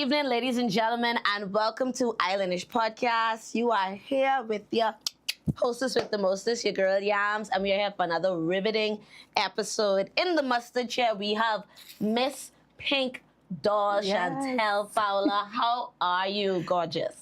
evening, ladies and gentlemen, and welcome to Islandish podcast. You are here with your hostess with the mostest, your girl Yams, and we are here for another riveting episode. In the mustard chair, we have Miss Pink Doll, Shantel Fowler. How are you, gorgeous?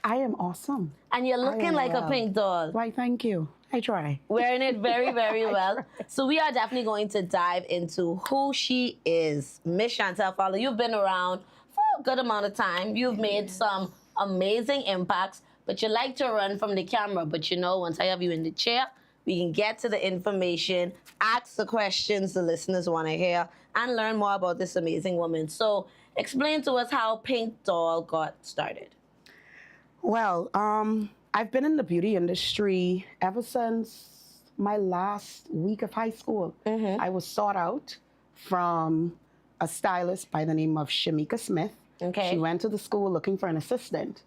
I am awesome. And you're looking like a pink doll. Why, thank you. I try. Wearing it very, very well. So we are definitely going to dive into who she is. Miss Shantel Fowler, you've been around for a good amount of time. You've made some amazing impacts, but you like to run from the camera. But you know, once I have you in the chair, we can get to the information, ask the questions the listeners want to hear, and learn more about this amazing woman. So explain to us how Pink Doll got started. Well, I've been in the beauty industry ever since my last week of high school. I was sought out from a stylist by the name of Shamika Smith. Okay. She went to the school looking for an assistant,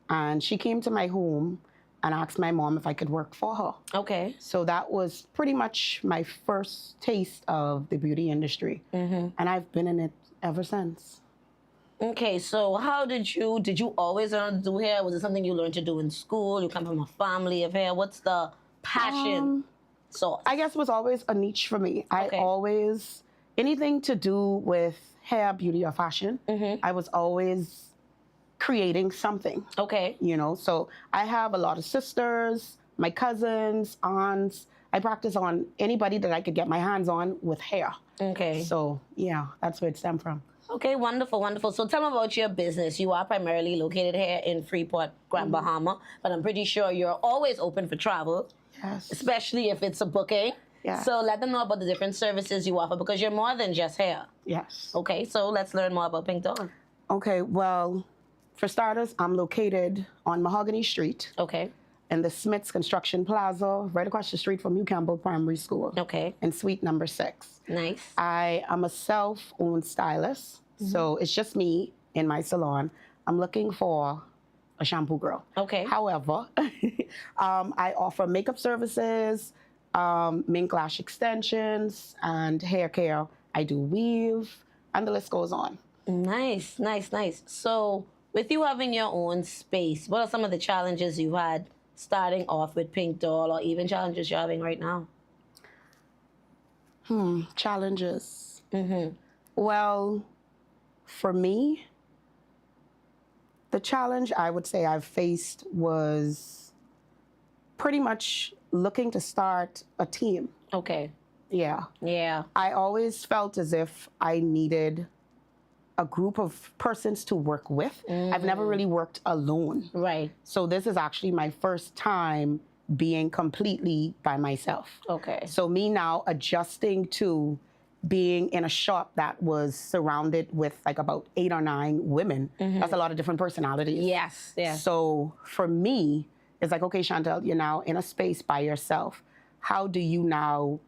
and she came to my home and asked my mom if I could work for her. Okay. So that was pretty much my first taste of the beauty industry. And I've been in it ever since. Okay, so how did you always learn to do hair? Was it something you learned to do in school? You come from a family of hair. What's the passion? I guess it was always a niche for me. Okay. I always, anything to do with hair, beauty, or fashion, I was always creating something. Okay. You know, so I have a lot of sisters, my cousins, aunts. I practice on anybody that I could get my hands on with hair. Okay. So yeah, that's where it stemmed from. Okay, wonderful, wonderful. So tell me about your business. You are primarily located here in Freeport, Grand Bahama, but I'm pretty sure you're always open for travel, Yes. especially if it's a booking. Yeah. So let them know about the different services you offer because you're more than just hair. Yes. Okay, so let's learn more about Pink Doll. Okay, well, for starters, I'm located on Mahogany Street Okay, in the Smith's Construction Plaza, right across the street from New Campbell Primary School, okay, in suite number 6. nice. I am a self-owned stylist, so it's just me in my salon. I'm looking for a shampoo girl. Okay. However, I offer makeup services, mink lash extensions, and hair care. I do weave, and the list goes on. Nice, nice, nice. So with you having your own space, what are some of the challenges you had starting off with Pink Doll or even challenges you're having right now? Challenges. Well, for me, the challenge I would say I've faced was pretty much looking to start a team. Okay. Yeah. Yeah. I always felt as if I needed a group of persons to work with. I've never really worked alone. Right. So this is actually my first time being completely by myself. Okay. So me now adjusting to being in a shop that was surrounded with like about 8 or 9 women. That's a lot of different personalities. Yes. Yes. So for me, it's like, okay, Shantel, you're now in a space by yourself. How do you now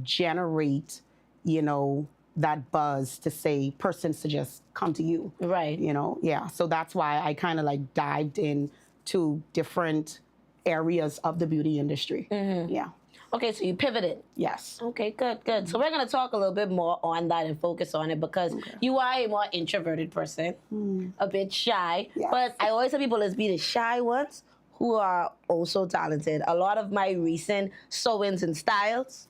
generate, you know, that buzz to say persons to just come to you? Right. You know, yeah. So that's why I kind of like dived in to different areas of the beauty industry. Yeah. Okay, so you pivoted. Yes. Okay, good, good. So we're going to talk a little bit more on that and focus on it because you are a more introverted person, a bit shy. Yes. But I always tell people, let's be the shy ones who are also talented. A lot of my recent sew-ins and styles,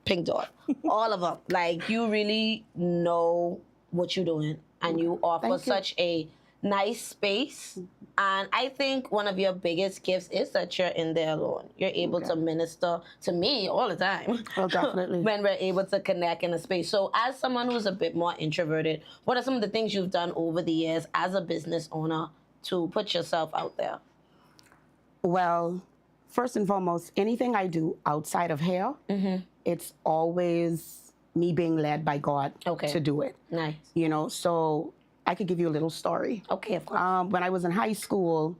Pink Doll. All of them. Like, you really know what you're doing and you offer Thank you. such a nice space. And I think one of your biggest gifts is that you're in there alone. You're able to minister to me all the time. Well, definitely. When we're able to connect in a space. So as someone who's a bit more introverted, what are some of the things you've done over the years as a business owner to put yourself out there? Well, first and foremost, anything I do outside of hair, it's always me being led by God to do it. Nice. You know, so I could give you a little story. Okay, of course. When I was in high school,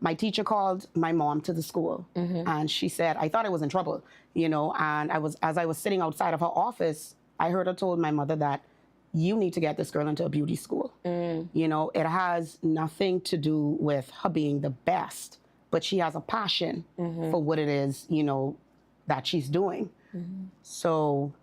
my teacher called my mom to the school, and she said, I thought I was in trouble, you know, and as I was sitting outside of her office, I heard her told my mother that you need to get this girl into a beauty school. You know, it has nothing to do with her being the best, but she has a passion for what it is, you know, that she's doing. So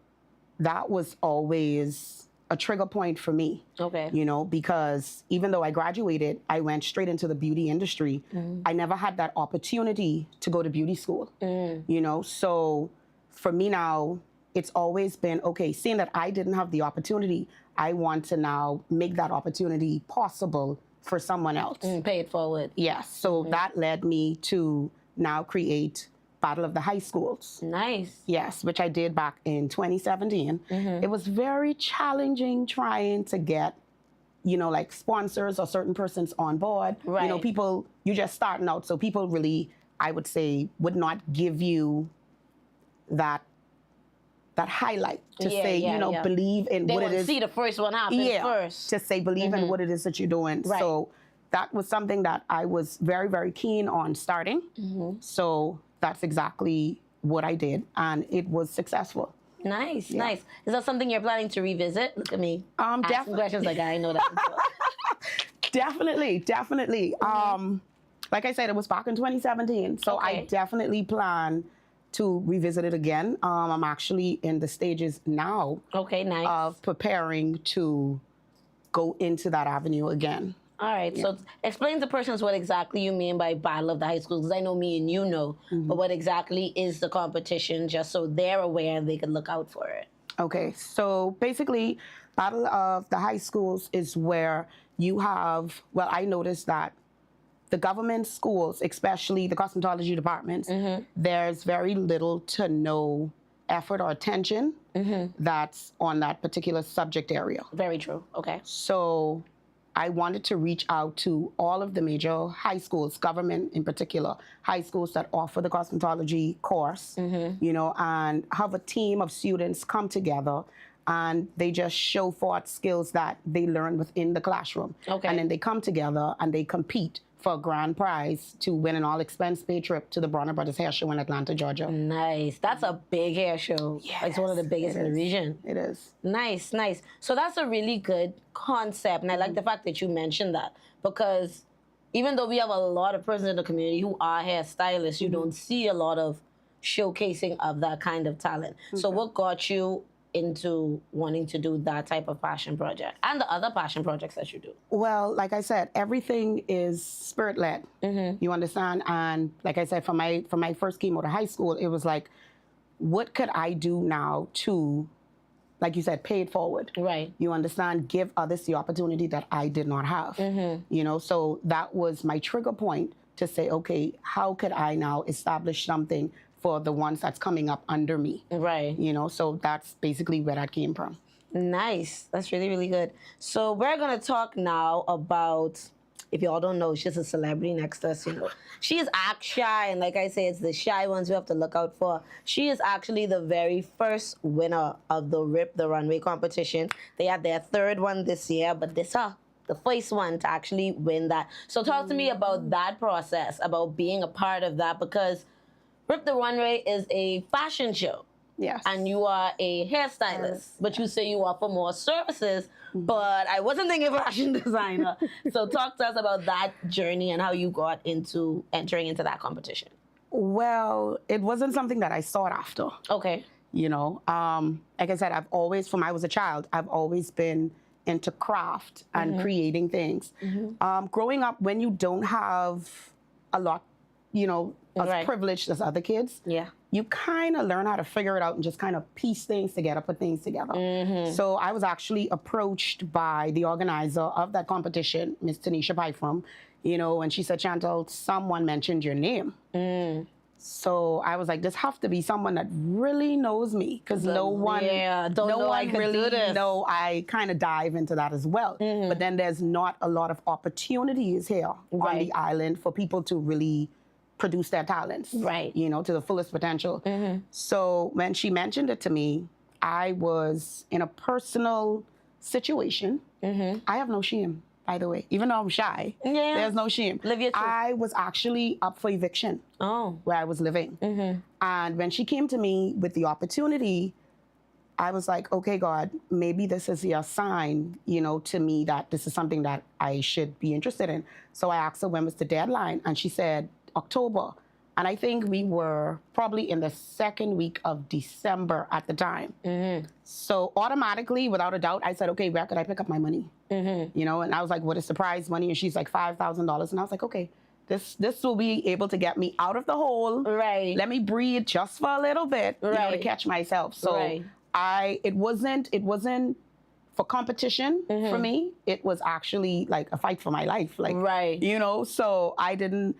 that was always a trigger point for me. Okay. You know, because even though I graduated, I went straight into the beauty industry. I never had that opportunity to go to beauty school. You know, so for me now, it's always been, okay, seeing that I didn't have the opportunity, I want to now make that opportunity possible for someone else. Pay it forward. Yes. So that led me to now create Battle of the High Schools. Nice. Yes, which I did back in 2017. It was very challenging trying to get, you know, like sponsors or certain persons on board. Right. You know, people, you're just starting out. So people really, I would say, would not give you that highlight to say, you know, believe in they what it is. see the first one happen first. To say, believe in what it is that you're doing. Right. So that was something that I was very, very keen on starting. So that's exactly what I did, and it was successful. Nice, nice. Is that something you're planning to revisit? Look at me. Asking questions like I know that. Definitely. Like I said, it was back in 2017. So I definitely plan to revisit it again. I'm actually in the stages now of preparing to go into that avenue again. All right, so explain to persons what exactly you mean by Battle of the High Schools, because I know me and you know, but what exactly is the competition, just so they're aware and they can look out for it. Okay, so basically, Battle of the High Schools is where you have, well, I noticed that the government schools, especially the cosmetology departments, there's very little to no effort or attention that's on that particular subject area. Very true, okay. So I wanted to reach out to all of the major high schools, government in particular, high schools that offer the cosmetology course, you know, and have a team of students come together and they just show forth skills that they learn within the classroom. Okay. And then they come together and they compete for a grand prize to win an all-expense-paid trip to the Bronner Brothers Hair Show in Atlanta, Georgia. Nice. That's a big hair show. Yes, it's one of the biggest in the region. It is. Nice, nice. So that's a really good concept. And I like the fact that you mentioned that, because even though we have a lot of persons in the community who are hairstylists, you don't see a lot of showcasing of that kind of talent. So what got you into wanting to do that type of passion project and the other passion projects that you do? Well, like I said, everything is spirit-led. You understand? And like I said, from my first came out of high school, it was like, what could I do now to, like you said, pay it forward? Right. You understand? Give others the opportunity that I did not have. You know, so that was my trigger point to say, okay, how could I now establish something for the ones that's coming up under me? Right. You know, so that's basically where that came from. Nice. That's really, really good. So we're going to talk now about, if y'all don't know, she's a celebrity next to us, you know. She is act shy, and like I say, it's the shy ones we have to look out for. She is actually the very first winner of the Rip the Runway competition. They had their third one this year, but this the first one to actually win that. So talk to me about that process, about being a part of that, because Rip the Runway is a fashion show. Yes. And you are a hairstylist, but you say you offer more services, but I wasn't thinking fashion designer. So talk to us about that journey and how you got into entering into that competition. Well, it wasn't something that I sought after. Okay. You know, like I said, I've always, from I was a child, I've always been into craft and creating things. Growing up, when you don't have a lot, you know, as privileged as other kids, you kind of learn how to figure it out and just kind of piece things together, put things together. So I was actually approached by the organizer of that competition, Miss Tanisha Pyfrom, you know, and she said, Shantel, someone mentioned your name. So I was like, this have to be someone that really knows me, because no one really know I kind of dive into that as well. But then there's not a lot of opportunities here on the island for people to really produce their talents, you know, to the fullest potential. So when she mentioned it to me, I was in a personal situation. I have no shame, by the way. Even though I'm shy, there's no shame. Live your truth. I was actually up for eviction where I was living. And when she came to me with the opportunity, I was like, okay, God, maybe this is your sign, you know, to me that this is something that I should be interested in. So I asked her when was the deadline, and she said, October. And I think we were probably in the second week of December at the time. So automatically, without a doubt, I said, okay, where could I pick up my money? You know, and I was like, what is the prize money? And she's like, $5,000. And I was like, okay, this will be able to get me out of the hole. Right. Let me breathe just for a little bit, you know, to catch myself. So it wasn't for competition for me. It was actually like a fight for my life. Like, you know, so I didn't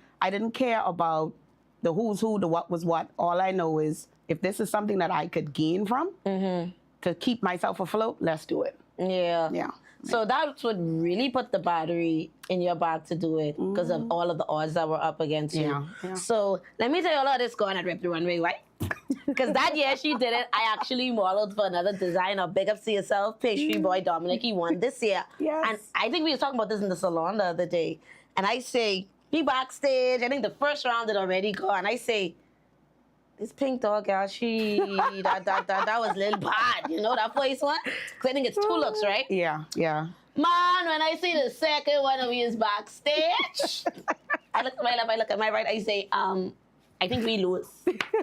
care about the who's who, the what was what. All I know is if this is something that I could gain from to keep myself afloat, let's do it. Yeah. So that's what really put the battery in your back to do it because of all of the odds that were up against you. So let me tell you all of this going at Rip the Runway, right? Because that year she did it, I actually modeled for another designer. Big up to yourself, pastry boy Dominic. He won this year. And I think we were talking about this in the salon the other day. And I say, he backstage. I think the first round had already gone. I say, this pink dog girl, that was a little bad. You know, that first one? Because I think it's 2 looks, right? Yeah. Man, when I see the second one of you is backstage, I look at my left, I look at my right, I say, I think we lose.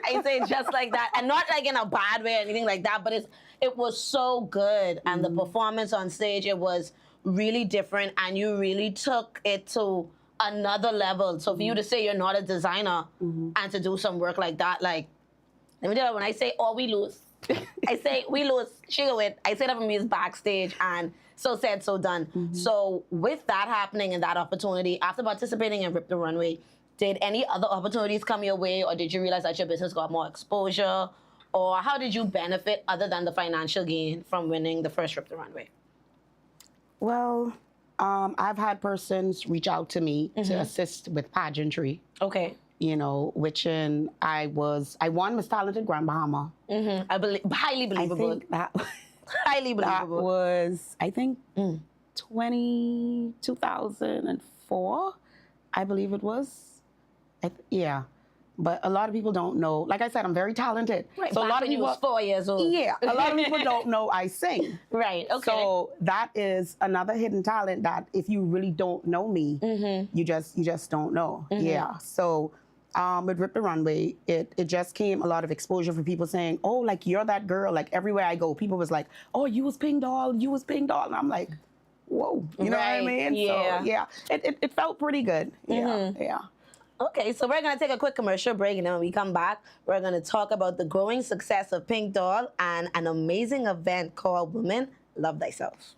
I say it just like that. And not like in a bad way or anything like that, but it was so good. And the performance on stage, it was really different. And you really took it to another level. So for you to say you're not a designer and to do some work like that, like, let me tell you, when I say, oh, we lose, I say, we lose, she go win. I say that for me is backstage, and so said, so done. So with that happening and that opportunity, after participating in Rip the Runway, did any other opportunities come your way, or did you realize that your business got more exposure? Or how did you benefit other than the financial gain from winning the first Rip the Runway? Well, I've had persons reach out to me to assist with pageantry. Okay. You know, I won Miss Talented Grand Bahama. I believe, highly believable. I think that, highly believable. That was, I think, 2004, I believe it was. Yeah. But a lot of people don't know. Like I said, I'm very talented. Right, so back a lot of when people you was 4 years old. Yeah. A lot of people don't know I sing. Right. Okay. So that is another hidden talent that if you really don't know me, you just don't know. Yeah. So with Rip the Runway, it just came a lot of exposure for people saying, oh, like you're that girl. Like everywhere I go, people was like, oh, you was Pink Doll, you was Pink Doll. And I'm like, whoa. You know what I mean? Yeah. So yeah, it felt pretty good. Yeah. Okay, so we're going to take a quick commercial break, and then when we come back, we're going to talk about the growing success of Pink Doll and an amazing event called Women Love Thyself.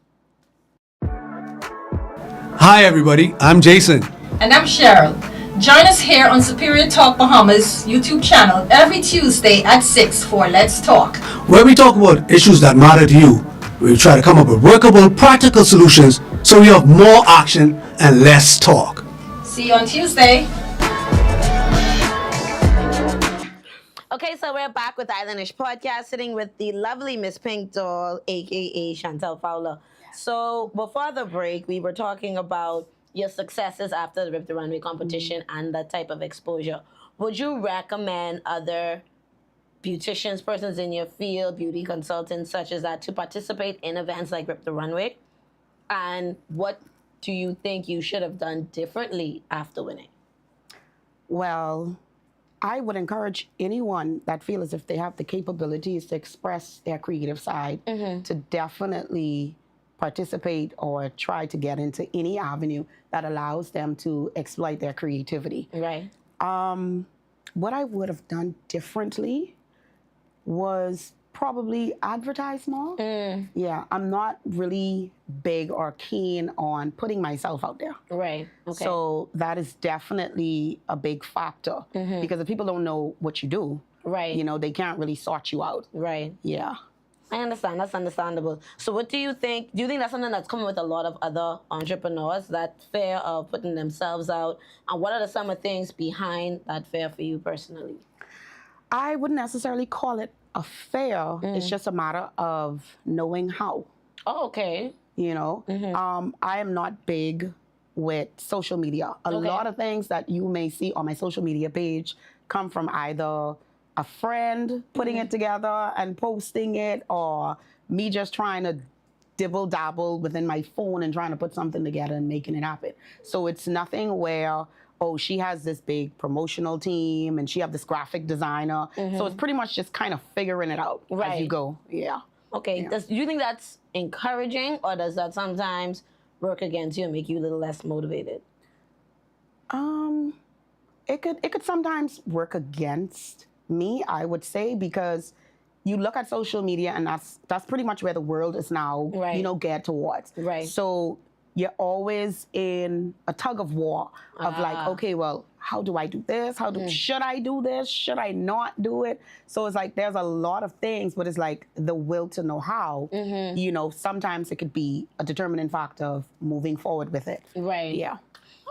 Hi, everybody. I'm Jason. And I'm Cheryl. Join us here on Superior Talk Bahamas YouTube channel every Tuesday at 6 for Let's Talk, where we talk about issues that matter to you. We try to come up with workable, practical solutions so we have more action and less talk. See you on Tuesday. Okay, so we're back with Islandish Podcast, sitting with the lovely Miss Pink Doll, a.k.a. Shantel Fowler. So before the break, we were talking about your successes after the Rip the Runway competition and that type of exposure. Would you recommend other beauticians, persons in your field, beauty consultants such as that, to participate in events like Rip the Runway? And what do you think you should have done differently after winning? Well, I would encourage anyone that feels as if they have the capabilities to express their creative side to definitely participate or try to get into any avenue that allows them to exploit their creativity. Right. What I would have done differently was probably advertise more. Yeah, I'm not really big or keen on putting myself out there. Right. Okay. So that is definitely a big factor because if people don't know what you do, right, you know, they can't really sort you out. Right. Yeah. I understand. That's understandable. So what do you think? Do you think that's something that's coming with a lot of other entrepreneurs, that fear of putting themselves out? And what are some of the things behind that fear for you personally? I wouldn't necessarily call it a fear. It's just a matter of knowing how. Oh, okay. You know, I am not big with social media. A lot of things that you may see on my social media page come from either a friend putting it together and posting it, or me just trying to dibble dabble within my phone and trying to put something together and making it happen. So it's nothing where oh, she has this big promotional team and she have this graphic designer. So it's pretty much just kind of figuring it out as you go. Yeah. Okay. Yeah. Do you think that's encouraging, or does that sometimes work against you and make you a little less motivated? It could sometimes work against me, I would say, because you look at social media and that's pretty much where the world is now, Right. you know, geared towards. Right. So you're always in a tug of war of like, okay, well, how do I do this? Should I do this? Should I not do it? So it's like there's a lot of things, but it's like the will to know how. You know, sometimes it could be a determining factor of moving forward with it. Right. Yeah.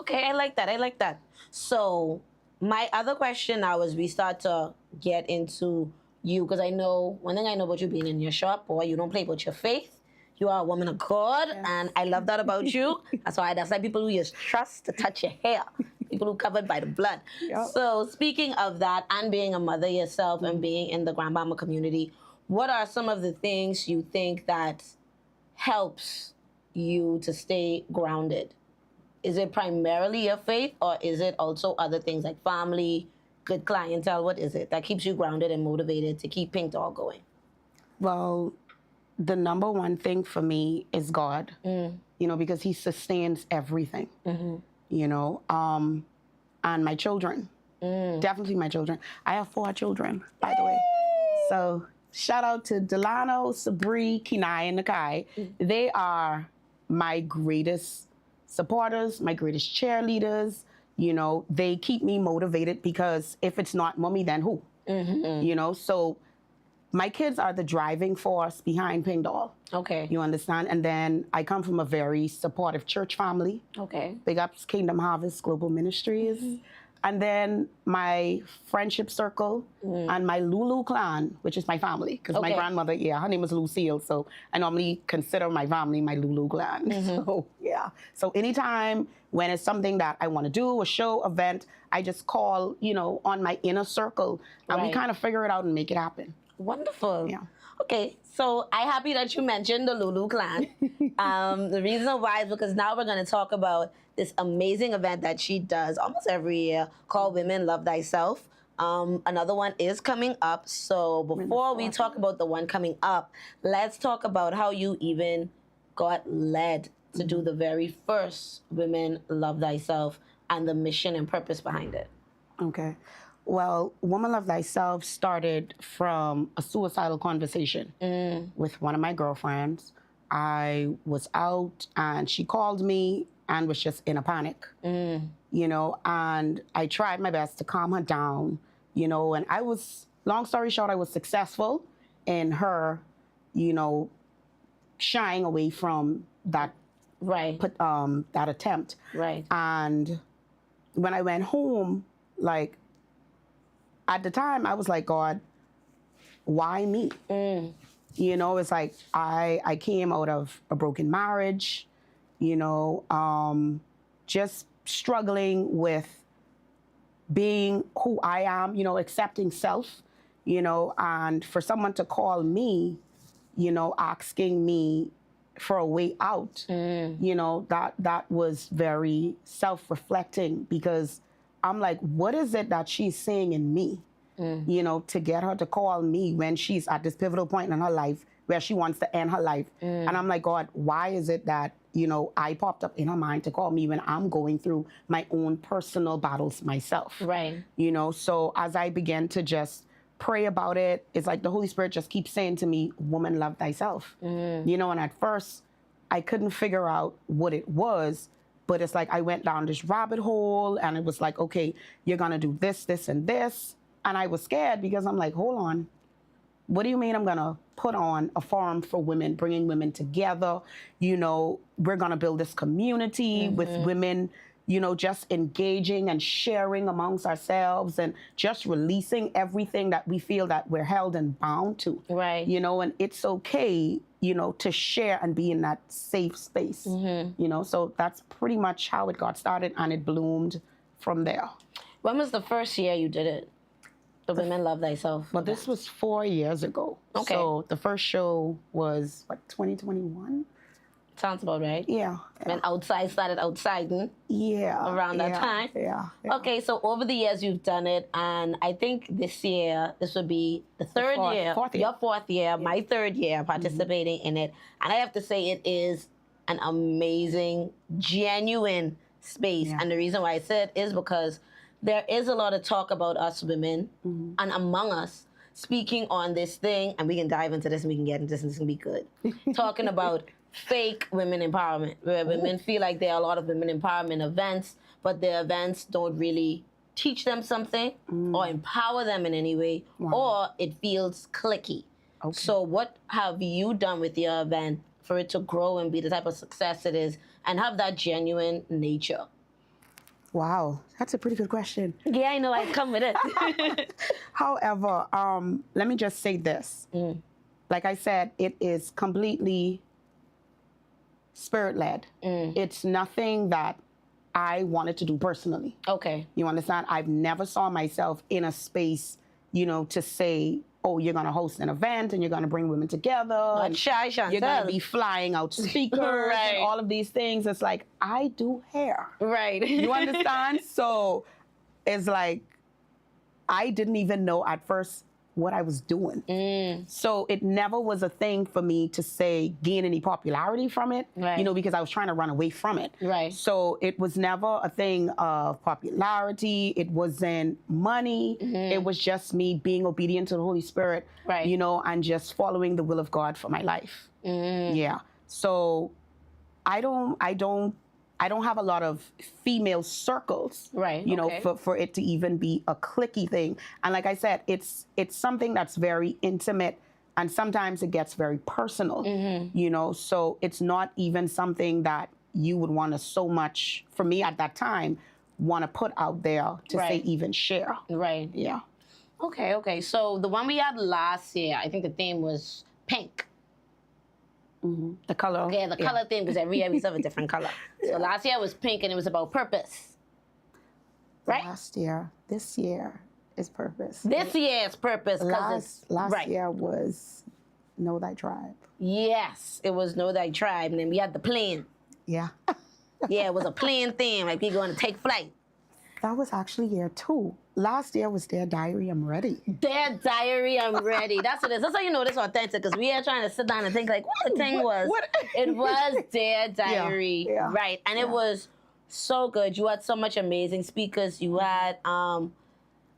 Okay, I like that. I like that. So my other question now is we start to get into you, because I know one thing I know about you being in your shop, boy, you don't play about your faith. You are a woman of God, and I love that about you. That's like people who just trust to touch your hair, people who covered by the blood. Yep. So speaking of that, and being a mother yourself and being in the grandmama community, what are some of the things you think that helps you to stay grounded? Is it primarily your faith, or is it also other things like family, good clientele? What is it that keeps you grounded and motivated to keep Pink Doll going? Well, the number one thing for me is God, you know, because he sustains everything, you know, and my children, definitely my children. I have 4 children, by the way. So shout out to Delano, Sabri, Kenai, and Nakai. They are my greatest supporters, my greatest cheerleaders. You know, they keep me motivated, because if it's not mommy, then who? You know, so my kids are the driving force behind Pink Doll. Okay. You understand? And then I come from a very supportive church family. Okay. Big ups Kingdom Harvest Global Ministries. And then my friendship circle and my Lulu clan, which is my family. Because my grandmother, her name is Lucille. So I normally consider my family my Lulu clan. So, yeah. So anytime when it's something that I want to do, a show, event, I just call, you know, on my inner circle. And we kind of figure it out and make it happen. Wonderful. Yeah. Okay, so I'm happy that you mentioned the Lulu clan. The reason why is because now we're going to talk about this amazing event that she does almost every year called Women Love Thyself. Another one is coming up. So before we talk about the one coming up, let's talk about how you even got led to do the very first Women Love Thyself and the mission and purpose behind it. Okay. Well, Woman Love Thyself started from a suicidal conversation with one of my girlfriends. I was out and she called me and was just in a panic, you know, and I tried my best to calm her down, you know, and I was, long story short, I was successful in her, you know, shying away from that, that attempt. Right. And when I went home, like, at the time, I was like, God, why me? You know, it's like I came out of a broken marriage, you know, just struggling with being who I am, you know, accepting self, you know, and for someone to call me, you know, asking me for a way out, you know, that was very self-reflecting, because I'm like, what is it that she's seeing in me, you know, to get her to call me when she's at this pivotal point in her life where she wants to end her life. And I'm like, God, why is it that, you know, I popped up in her mind to call me when I'm going through my own personal battles myself? Right. You know, so as I began to just pray about it, it's like the Holy Spirit just keeps saying to me, woman, love thyself. You know, and at first I couldn't figure out what it was. But it's like I went down this rabbit hole and it was like, okay, you're going to do this, this, and this. And I was scared because I'm like, hold on. What do you mean I'm going to put on a forum for women, bringing women together? You know, we're going to build this community with women, you know, just engaging and sharing amongst ourselves and just releasing everything that we feel that we're held and bound to. Right. You know, and it's okay, you know, to share and be in that safe space, you know, so that's pretty much how it got started, and it bloomed from there. When was the first year you did it? The Women Love Thyself. Well, this was 4 years ago. Okay. So the first show was, what, 2021? Sounds about right. Yeah. When outside started outsiding. Yeah. Around that time? Yeah. Okay, so over the years you've done it, and I think this year, this would be the third year, fourth year. your fourth year, my third year participating in it. And I have to say it is an amazing, genuine space. Yeah. And the reason why I said is because there is a lot of talk about us women and among us speaking on this thing, and we can dive into this and we can get into this and this can be good. Talking about fake women empowerment, where women feel like there are a lot of women empowerment events, but the events don't really teach them something or empower them in any way, or it feels cliquey. Okay. So what have you done with your event for it to grow and be the type of success it is and have that genuine nature? Wow, that's a pretty good question. Yeah, I know, I come with it. However, let me just say this. Like I said, it is completely spirit-led. It's nothing that I wanted to do personally. Okay. You understand? I've never saw myself in a space, to say, oh, you're going to host an event and you're going to bring women together. Not and shy, Shantel. you're going to be flying out speakers Right. and all of these things. It's like, I do hair. Right. You understand? So it's like, I didn't even know at first what I was doing. So it never was a thing for me to say gain any popularity from it, Right. because I was trying to run away from it. Right. So it was never a thing of popularity. It wasn't money. It was just me being obedient to the Holy Spirit, Right. and just following the will of God for my life. Yeah. So I don't have a lot of female circles, Right, okay. for it to even be a cliquey thing. And like I said, it's something that's very intimate, and sometimes it gets very personal, so it's not even something that you would want to so much, for me at that time, want to put out there to say Right. even share. Right. Yeah. Okay. So the one we had last year, I think the theme was pink. The color. Yeah, the color theme, because every year we serve a different color. So last year was pink, and it was about purpose. Right? This year is purpose. This year it's purpose. 'Cause Last right. year was Know Thy Tribe. Yes, it was Know Thy Tribe, and then we had the plane. Yeah. Yeah, it was a plane theme, like we going to take flight. That was actually year 2. Last year was Dear Diary, I'm Ready. Dear Diary, I'm ready. That's what it is. That's how you know this authentic, because we are trying to sit down and think like what the thing was. It was Dear Diary, yeah, right? And it was so good. You had so much amazing speakers. You had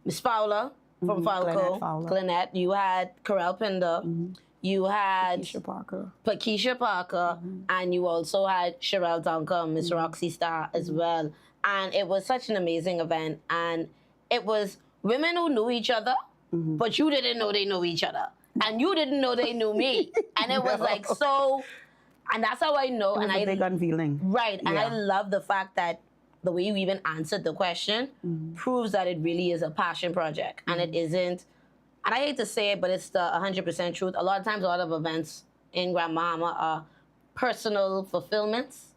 Miss Fowler from Falco, Glenette. You had Carell Pinder. You had Pakeisha Parker, and you also had Sherelle Duncan, Miss Roxy Starr as well. And it was such an amazing event. And it was women who knew each other, but you didn't know they knew each other. And you didn't know they knew me. And it was like so, and that's how I know. It was and a big unveiling. Right. And I love the fact that the way you even answered the question proves that it really is a passion project. And it isn't, and I hate to say it, but it's the 100% truth. A lot of times, a lot of events in Grand Bahama are personal fulfillments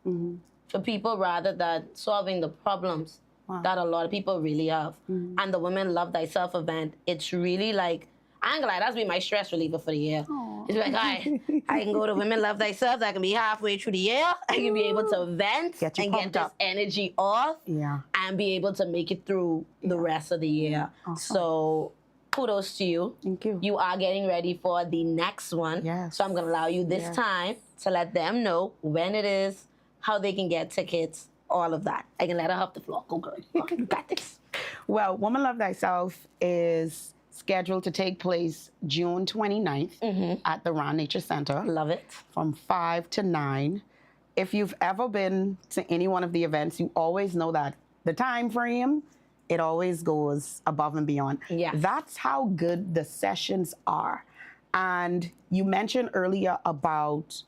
for people rather than solving the problems that a lot of people really have. And the Women Love Thyself event, it's really like, I ain't gonna lie, that's been my stress reliever for the year. Aww. It's like, all right, I can go to Women Love Thyself, I can be halfway through the year, I can be able to vent and get this energy off and be able to make it through the rest of the year. Awesome. So kudos to you. Thank you. You are getting ready for the next one. Yes. So I'm gonna allow you this time to let them know when it is, how they can get tickets, all of that. I can let her off the floor. Go, girl. You got this. Well, Woman Love Thyself is scheduled to take place June 29th at the Ron Nature Center. Love it. From 5 to 9. If you've ever been to any one of the events, you always know that the time frame, it always goes above and beyond. Yes. That's how good the sessions are. And you mentioned earlier about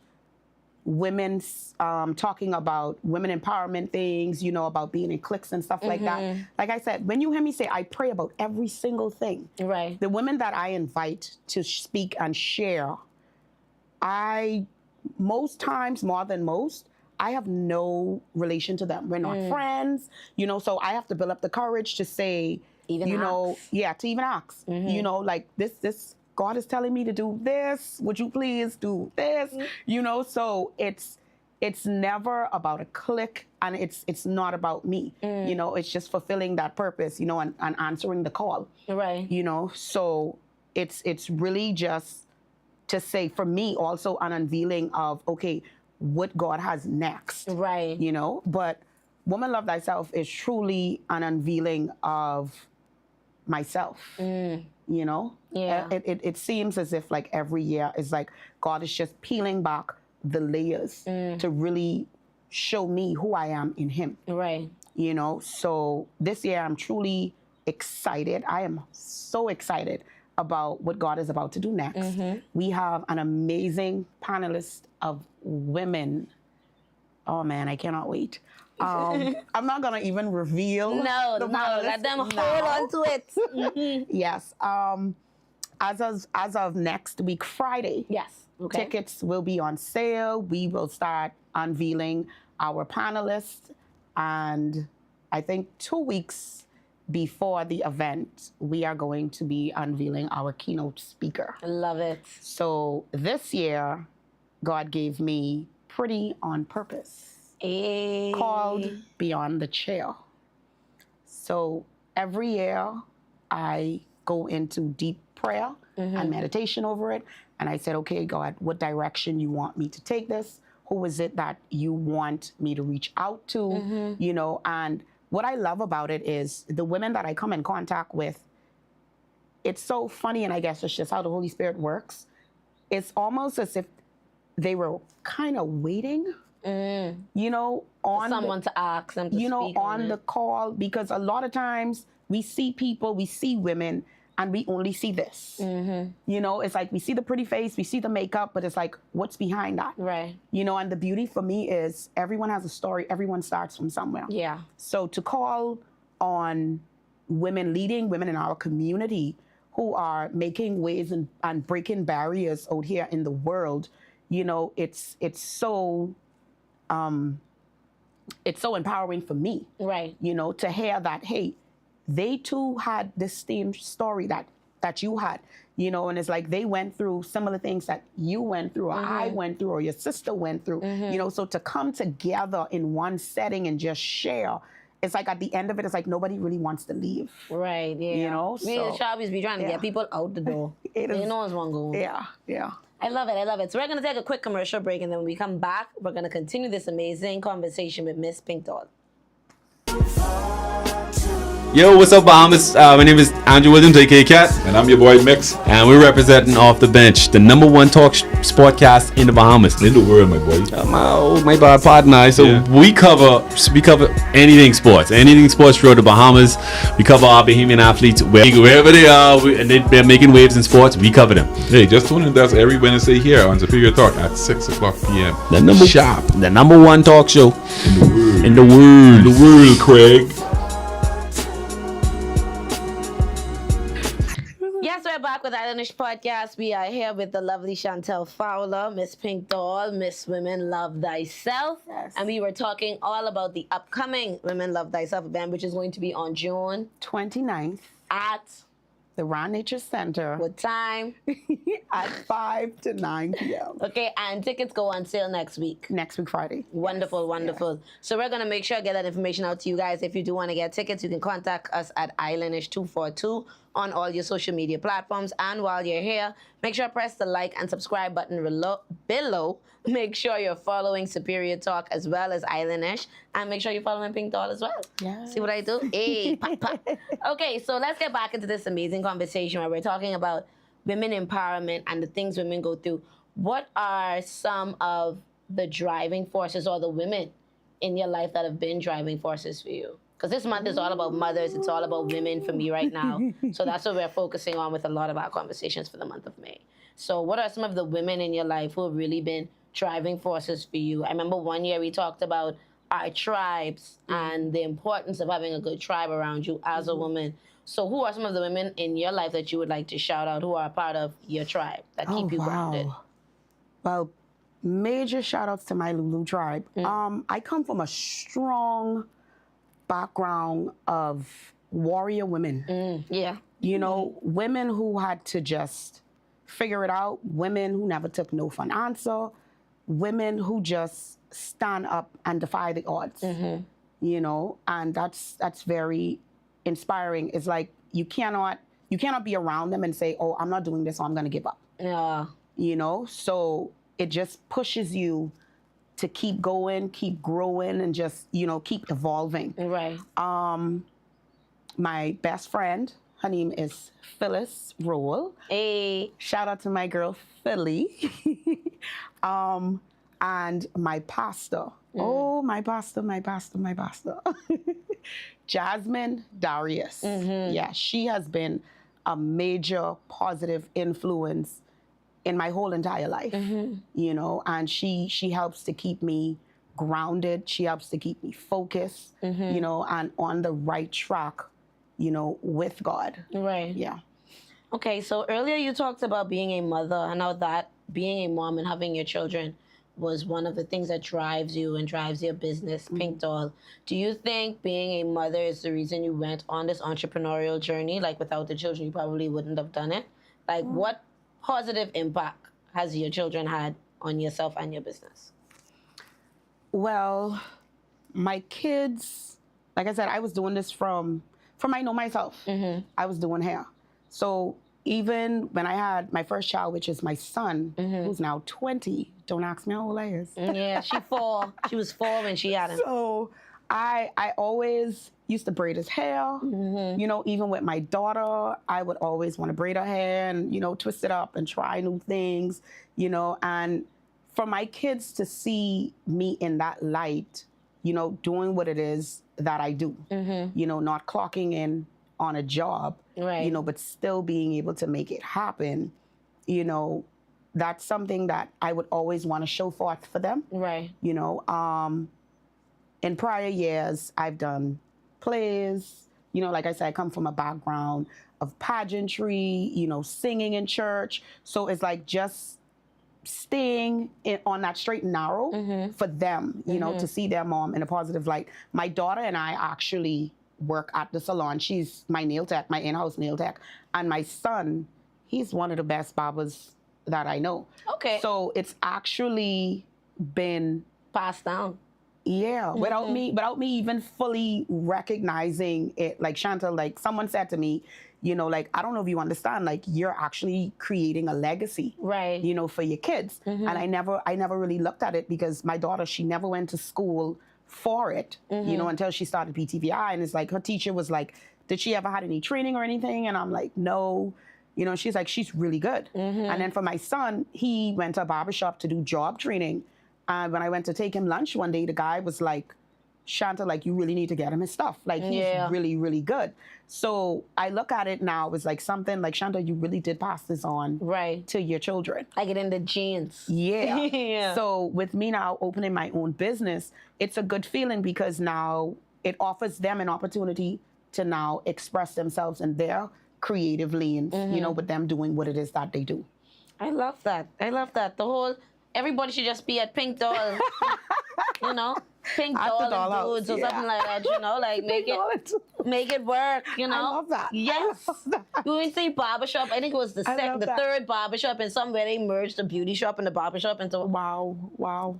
women's talking about women empowerment things, about being in cliques and stuff like that. Like I said, when you hear me say, I pray about every single thing. Right. The women that I invite to speak and share, most times, more than most, I have no relation to them. We're not friends, so I have to build up the courage to say, to even ask, like this, God is telling me to do this. Would you please do this? So it's it's never about a clique, and it's not about me. You know, it's just fulfilling that purpose, you know, and answering the call. Right. You know, so it's really just to say, for me, also an unveiling of, okay, what God has next. Right. You know, but Woman Love Thyself is truly an unveiling of myself. You know? Yeah. It seems as if like every year is like God is just peeling back the layers to really show me who I am in Him. Right. You know, so this year I'm truly excited. I am so excited about what God is about to do next. We have an amazing panelist of women. Oh man, I cannot wait. I'm not gonna even reveal. No, the let them hold on to it. Yes. As of next week, Friday. Yes. Okay. Tickets will be on sale. We will start unveiling our panelists, and I think 2 weeks before the event, we are going to be unveiling our keynote speaker. I love it. So this year, God gave me Pretty on Purpose, called Beyond the Chair. So every year, I go into deep prayer and meditation over it. And I said, okay, God, what direction you want me to take this? Who is it that you want me to reach out to? You know, and what I love about it is the women that I come in contact with, it's so funny, and I guess it's just how the Holy Spirit works. It's almost as if they were kind of waiting, you know, on someone to ask them to you know, speak on the call, because a lot of times we see people, we see women, and we only see this. You know, it's like we see the pretty face, we see the makeup, but it's like, what's behind that? Right. You know, and the beauty for me is everyone has a story, everyone starts from somewhere. Yeah. So to call on women, leading women in our community who are making waves and breaking barriers out here in the world, you know, it's so empowering for me. Right. You know, to hear that, hey, they too had this same story that you had, you know, and it's like they went through similar things that you went through, or I went through, or your sister went through, you know, so to come together in one setting and just share, it's like at the end of it, it's like nobody really wants to leave. Right, yeah. You know, we so, the Shabbies be trying to get people out the door. It is- You know what's wrong going. Yeah, yeah. I love it. I love it. So we're going to take a quick commercial break, and then when we come back, we're going to continue this amazing conversation with Miss Pink Doll. Yo, what's up, Bahamas? My name is Andrew Williams, aka Cat, And I'm your boy Mix. and we're representing Off the Bench, the #1 talk sportcast in the Bahamas. In the world, my boy. My bad partner. So Yeah. we cover anything sports throughout the Bahamas. We cover our Bahamian athletes wherever they are, and they're making waves in sports. We cover them. Hey, just tune in. That's every Wednesday here on Superior Talk at 6 o'clock p.m. Sharp. The #1 talk show in the world. The world, Craig. Yes, we're back with Islandish Podcast. We are here with the lovely Shantel Fowler, Miss Pink Doll, Miss Women Love Thyself. Yes. And we were talking all about the upcoming Women Love Thyself event, which is going to be on June 29th, at the Ron Nature Center what time? at 5 to 9 p.m. Okay, and tickets go on sale next week. next week, Friday. Wonderful, wonderful. So we're gonna make sure I get that information out to you guys. If you do want to get tickets, you can contact us at Islandish242 on all your social media platforms. And while you're here, make sure to press the like and subscribe button below. Make sure you're following Superior Talk as well as Islandish, and make sure you're following Pink Doll as well. Yeah. See what I do? Hey, pop, pop. Okay, so let's get back into this amazing conversation where we're talking about women empowerment and the things women go through. What are some of the driving forces or the women in your life that have been driving forces for you? Because this month is all about mothers. It's all about women for me right now. So that's what we're focusing on with a lot of our conversations for the month of May. So what are some of the women in your life who have really been driving forces for you? I remember one year we talked about our tribes and the importance of having a good tribe around you as a woman. So who are some of the women in your life that you would like to shout out who are a part of your tribe that keep you grounded? Well, major shout outs to my Lulu tribe. I come from a strong background of warrior women. Yeah. You know, women who had to just figure it out, women who never took no for an answer, women who just stand up and defy the odds, you know, and that's very inspiring. It's like you cannot be around them and say, oh, I'm not doing this, so I'm going to give up. Yeah. You know, so it just pushes you to keep going, keep growing, and just, you know, keep evolving. Right. My best friend, her name is Phyllis Rowell. Hey. Shout out to my girl, Philly. And my pastor. Oh, my pastor. Jasmine Darius. Yeah, she has been a major positive influence in my whole entire life, you know, and she helps to keep me grounded. She helps to keep me focused, you know, and on the right track, you know, with God. Right. Yeah. Okay, so earlier you talked about being a mother, and now that being a mom and having your children was one of the things that drives you and drives your business, Pink Doll. Do you think being a mother is the reason you went on this entrepreneurial journey? Like, without the children, you probably wouldn't have done it. Like, what positive impact has your children had on yourself and your business? Well, my kids, like I said, I was doing this from I know myself. I was doing hair. So even when I had my first child, which is my son, who's now 20, don't ask me how old I is. Yeah, she was 4 when she had him. So I always used to braid his hair. You know, even with my daughter, I would always want to braid her hair and, you know, twist it up and try new things, you know. And for my kids to see me in that light, you know, doing what it is that I do, you know, not clocking in on a job, Right. you know, but still being able to make it happen, you know, that's something that I would always want to show forth for them. Right. You know, in prior years, I've done plays. You know, like I said, I come from a background of pageantry, you know, singing in church. So it's like just staying on that straight and narrow for them, you know, to see their mom in a positive light. My daughter and I actually work at the salon. She's my nail tech, my in-house nail tech. And my son, he's one of the best barbers that I know. Okay. So it's actually been Passed down. yeah, without me even fully recognizing it. Like Shantel, like someone said to me, you know, like, I don't know if you understand, like you're actually creating a legacy, Right. you know, for your kids. And I never really looked at it because my daughter, she never went to school for it, you know, until she started PTVI. And it's like, her teacher was like, did she ever had any training or anything? And I'm like, no. You know, she's like, she's really good. And then for my son, he went to a barbershop to do job training. And when I went to take him lunch one day, the guy was like, Shantel, like, you really need to get him his stuff. Like, he's really, really good. So I look at it now as like something like, Shantel, you really did pass this on Right. to your children. I get in the genes. Yeah. Yeah. So with me now opening my own business, it's a good feeling because now it offers them an opportunity to now express themselves in their creative lanes, you know, with them doing what it is that they do. I love that. I love that. The whole, everybody should just be at Pink Doll. You know? Pink At the Doll doll and dudes house, or yeah. something like that, you know? Like, make it work, you know? I love that. Yes. I love that. We went to the barbershop. I think it was the love that. third barbershop, and somewhere they merged the beauty shop and the barbershop into. Wow.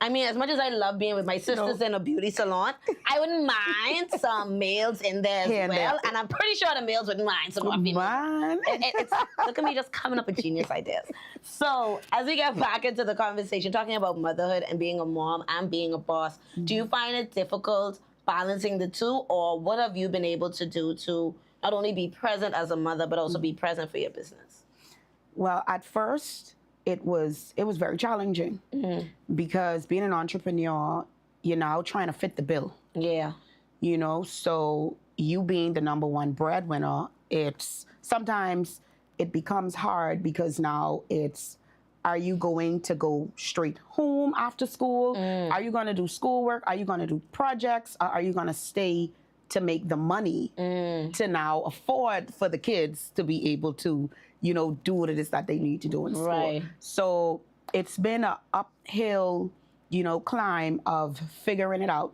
I mean, as much as I love being with my sisters in a beauty salon, I wouldn't mind some males in there as Here and well. there. And I'm pretty sure the males wouldn't mind some more females. Man. It's, look at me just coming up with genius ideas. So as we get back into the conversation, talking about motherhood and being a mom and being a boss, do you find it difficult balancing the two, or what have you been able to do to not only be present as a mother, but also be present for your business? Well, at first, it was very challenging because being an entrepreneur, you're now trying to fit the bill. Yeah. You know, so you being the number one breadwinner, it's sometimes it becomes hard because now it's, are you going to go straight home after school? Are you going to do schoolwork? Are you going to do projects? Or are you going to stay to make the money to now afford for the kids to be able to, you know, do what it is that they need to do in school? Right. So it's been an uphill, you know, climb of figuring it out,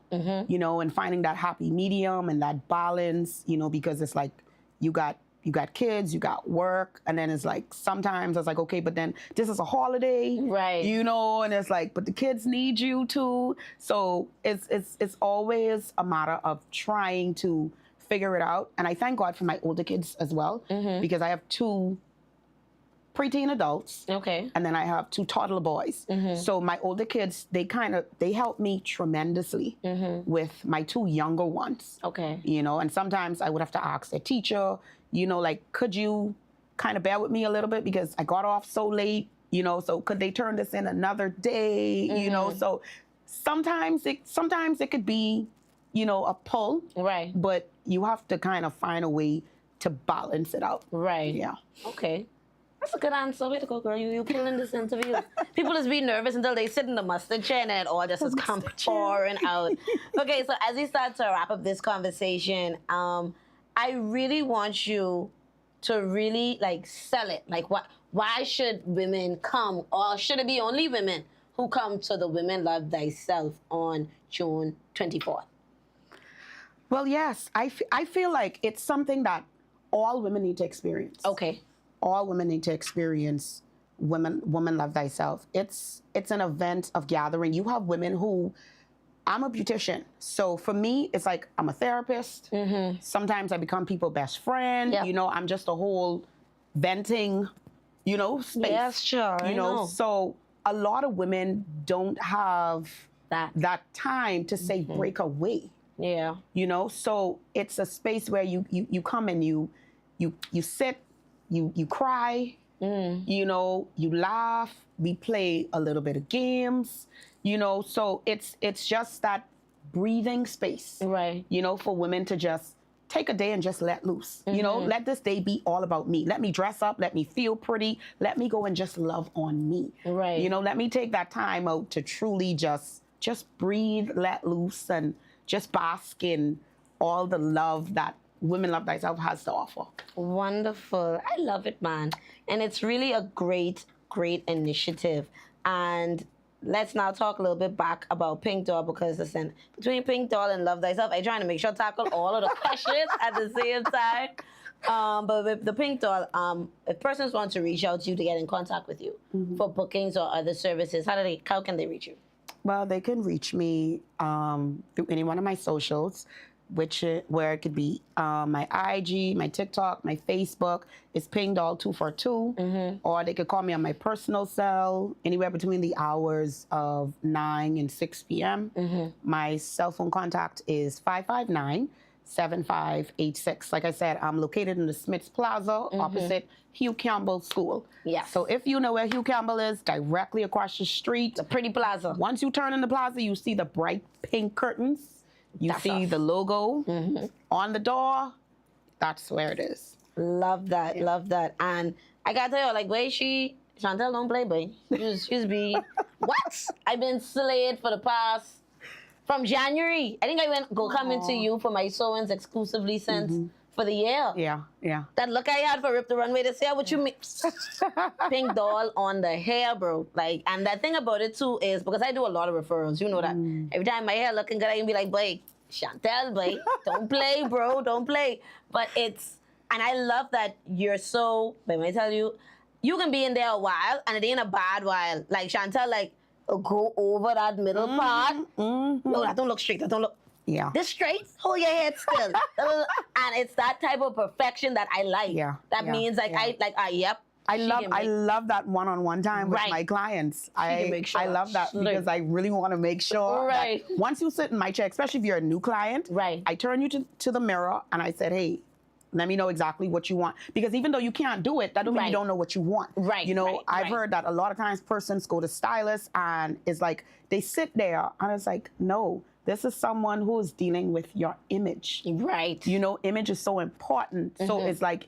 you know, and finding that happy medium and that balance, you know, because it's like you got you got kids, you got work, and then it's like sometimes it's like, okay, but then this is a holiday, Right. you know, and it's like, but the kids need you too. So it's always a matter of trying to figure it out. And I thank God for my older kids as well, because I have 2 preteen adults. Okay. And then I have 2 toddler boys. So my older kids, they help me tremendously with my 2 younger ones. Okay. You know, and sometimes I would have to ask their teacher, you know, like, could you kind of bear with me a little bit because I got off so late, you know, so could they turn this in another day, you know? So sometimes it could be, you know, a pull. Right. But you have to kind of find a way to balance it out. Right. Yeah. Okay. That's a good answer. Way to go, girl. You killing this interview. People just be nervous until they sit in the mustard chair and it all just is come pouring out. Okay, so as we start to wrap up this conversation, I really want you to really like sell it. Like why should women come, or should it be only women who come to the Women Love Thyself on June 24th? Well, yes, I feel like it's something that all women need to experience. Okay. All women need to experience Women Love Thyself. It's an event of gathering. You have women who, I'm a beautician. So for me, it's like I'm a therapist. Sometimes I become people's best friend. Yep. You know, I'm just a whole venting, you know, space. Yes, sure. You know, so a lot of women don't have that time to say break away. Yeah. You know, so it's a space where you come and you sit, you cry, you know, you laugh, we play a little bit of games, you know, so it's just that breathing space, Right. you know, for women to just take a day and just let loose, you know, let this day be all about me. Let me dress up, let me feel pretty, let me go and just love on me. Right. You know, let me take that time out to truly just breathe, let loose, and just bask in all the love that Women Love Thyself has to offer. Wonderful. I love it, man. And it's really a great, great initiative. And let's now talk a little bit back about Pink Doll, because listen, between Pink Doll and Love Thyself, I'm trying to make sure I tackle all of the questions at the same time. But with the Pink Doll, if persons want to reach out to you to get in contact with you for bookings or other services, how can they reach you? Well, they can reach me through any one of my socials, where it could be my IG, my TikTok, my Facebook. It's pingdoll242. Or they could call me on my personal cell anywhere between the hours of 9 and 6 p.m. My cell phone contact is 559-7586. Like I said, I'm located in the Smiths Plaza opposite Hugh Campbell School. Yes. So if you know where Hugh Campbell is, directly across the street. The pretty plaza. Once you turn in the plaza, you see the bright pink curtains. You That's see us. the logo on the door. That's where it is. Love that, love that. And I gotta tell you, like, where she, Shantel don't play, boy. She's be, what? I've been slayed for the past, from January. I think I go coming to you for my sewings exclusively since for the year. Yeah. That look I had for Rip the Runway this year, what you mean? Pink Doll on the hair, bro. Like, and that thing about it too is, because I do a lot of referrals, you know that. Every time my hair looking good, I can be like, boy, Shantel, boy, don't play, bro, don't play. But it's, and I love that you're so, let me tell you, you can be in there a while and it ain't a bad while. Like Shantel, like, go over that middle part. No, that don't look straight, that don't look. Yeah. This straight, hold your head still. And it's that type of perfection that I like. Yeah, That yeah, means like, yeah. yep. I love that one-on-one time with my clients. can make sure I love that because I really want to make sure that once you sit in my chair, especially if you're a new client, I turn you to the mirror and I said, hey, let me know exactly what you want. Because even though you can't do it, that don't mean you don't know what you want. Right. You know, I've heard that a lot of times persons go to stylists and it's like, they sit there and it's like, no, this is someone who is dealing with your image. Right. You know, image is so important. So it's like,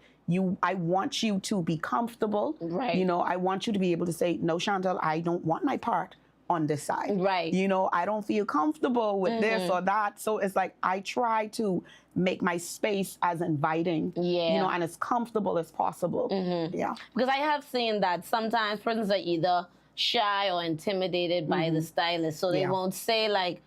I want you to be comfortable. Right. You know, I want you to be able to say, no, Shantel, I don't want my part on this side. Right. You know, I don't feel comfortable with this or that. So it's like, I try to make my space as inviting, you know, and as comfortable as possible. Yeah. Because I have seen that sometimes persons are either shy or intimidated by the stylist. So they won't say like,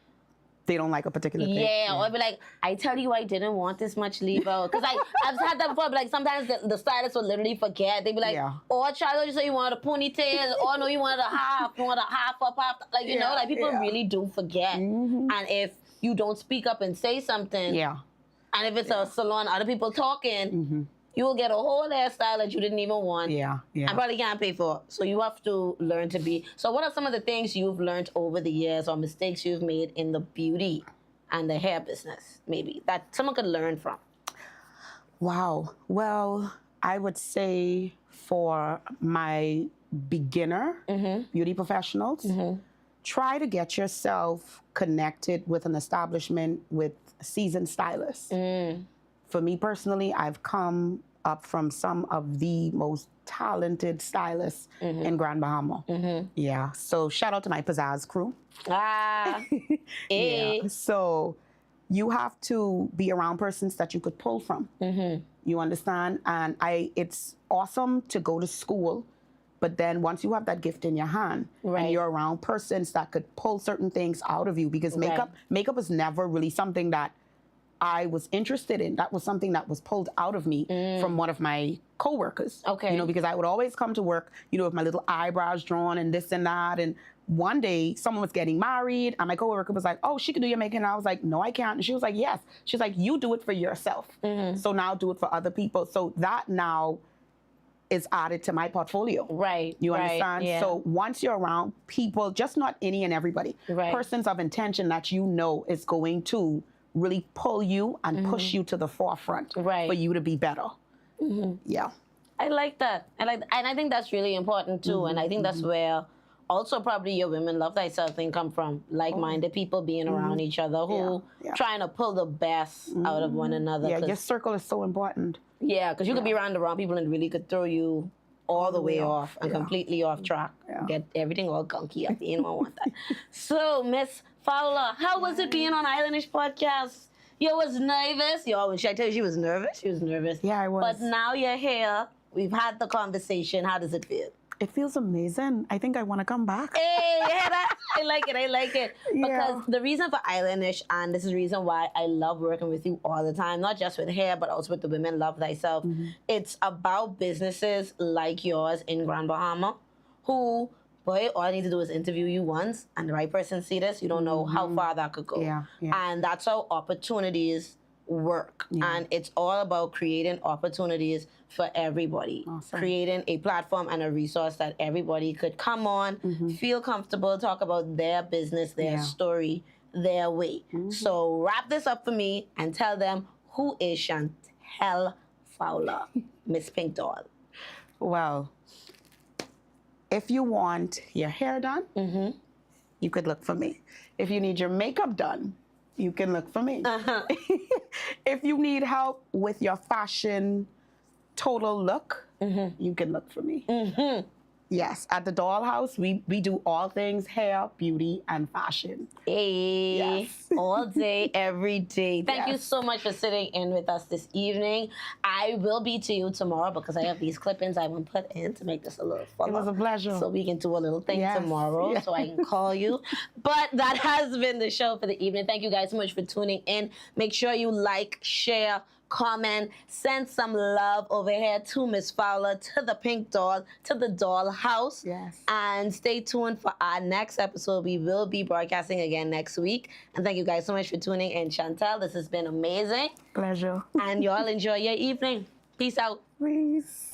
they don't like a particular thing. Yeah, or I'd be like, I tell you I didn't want this much leave out. Because I've had that before, but like sometimes the stylist will literally forget. They'd be like, oh, child, you say you wanted a ponytail. Oh, no, you wanted a half. You wanted a half up, half. Like, you know, like people really do forget. And if you don't speak up and say something, and if it's a salon, other people talking, you will get a whole hairstyle that you didn't even want. And probably can't pay for. So you have to learn to be. So what are some of the things you've learned over the years or mistakes you've made in the beauty and the hair business, maybe, that someone could learn from? Wow. Well, I would say for my beginner beauty professionals, try to get yourself connected with an establishment with seasoned stylists. For me personally, I've come up from some of the most talented stylists in Grand Bahama. Yeah, so shout out to my Pizzazz crew. So you have to be around persons that you could pull from. You understand? And it's awesome to go to school, but then once you have that gift in your hand and you're around persons that could pull certain things out of you, because makeup is never really something that I was interested in. That was something that was pulled out of me from one of my coworkers. You know, because I would always come to work, you know, with my little eyebrows drawn and this and that. And one day someone was getting married and my coworker was like, oh, she can do your makeup. And I was like, no, I can't. And she was like, yes. She's like, you do it for yourself. So now do it for other people. So that now is added to my portfolio. You understand? So once you're around people, just not any and everybody, persons of intention that you know is going to really pull you and push you to the forefront for you to be better. I like that. And I think that's really important too. And I think that's where also probably your women love thyself thing come from. Like-minded people being around each other who trying to pull the best out of one another. Your circle is so important. Because you could be around the wrong people and it really could throw you all the way off and completely off track. Get everything all gunky up. You don't want that. So, Miss Fowler, how was it being on Islandish podcast? You was nervous. Should I tell you she was nervous? She was nervous. Yeah, I was. But now you're here. We've had the conversation. How does it feel? It feels amazing. I think I want to come back. Hey, I like it. Because the reason for Islandish, and this is the reason why I love working with you all the time, not just with hair, but also with the Women Love Thyself. It's about businesses like yours in Grand Bahama who, boy, all I need to do is interview you once and the right person see this, you don't know how far that could go. And that's how opportunities work. And it's all about creating opportunities for everybody. Creating a platform and a resource that everybody could come on, feel comfortable, talk about their business, their story, their way. So wrap this up for me and tell them, who is Shantel Fowler, Miss Pink Doll? Well, if you want your hair done, you could look for me. If you need your makeup done, you can look for me. If you need help with your fashion total look, you can look for me. Yes, at the Dollhouse, we do all things hair, beauty, and fashion. All day, every day. Thank you so much for sitting in with us this evening. I will be to you tomorrow because I have these clip-ins I will put in to make this a little fun. It was a pleasure. So we can do a little thing tomorrow so I can call you. But that has been the show for the evening. Thank you guys so much for tuning in. Make sure you like, share, comment, send some love over here to Miss Fowler, to the Pink Doll, to the Dollhouse. And stay tuned for our next episode. We will be broadcasting again next week. And thank you guys so much for tuning in. Shantel, this has been amazing. Pleasure. And y'all enjoy your evening. Peace out. Peace.